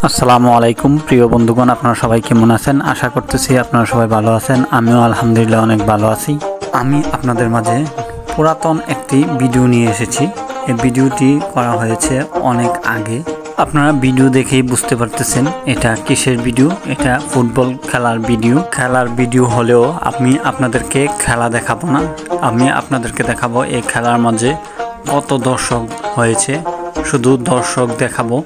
আসসালামু আলাইকুম প্রিয় বন্ধুগণ, আপনারা সবাই কেমন আছেন? আশা করতেছি আপনারা সবাই ভালো আছেন। আমিও আলহামদুলিল্লাহ অনেক ভালো আছি। আমি আপনাদের মাঝে পুরাতন একটি ভিডিও নিয়ে এসেছি। এই ভিডিওটি করা হয়েছে অনেক আগে। আপনারা ভিডিও দেখেই বুঝতে পারতেছেন এটা কিসের ভিডিও। এটা ফুটবল খেলার ভিডিও হলেও আমি আপনাদেরকে খেলা দেখাবো না। আমি আপনাদেরকে দেখাবো এই খেলার মাঝে কত দর্শক হয়েছে। শুধু দর্শক দেখাবো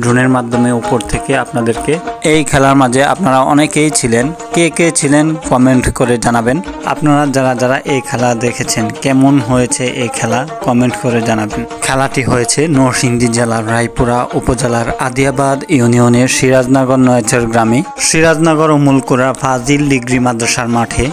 ড্রোনের মাধ্যমে উপর থেকে আপনাদেরকে। এই খেলার মাঝে আপনারা অনেকেই ছিলেন, কে কে ছিলেন কমেন্ট করে জানাবেন। আপনারা যারা এই খেলা দেখেছেন কেমন হয়েছে এই খেলা কমেন্ট করে জানাবেন। খেলাটি হয়েছে নরসিংদী জেলার রায়পুরা উপজেলার আদিয়াবাদ ইউনিয়নের সিরাজনগর নয়চর গ্রামে, সিরাজনগর উমুলকুরা ফাজিল ডিগ্রি মাদ্রাসার মাঠে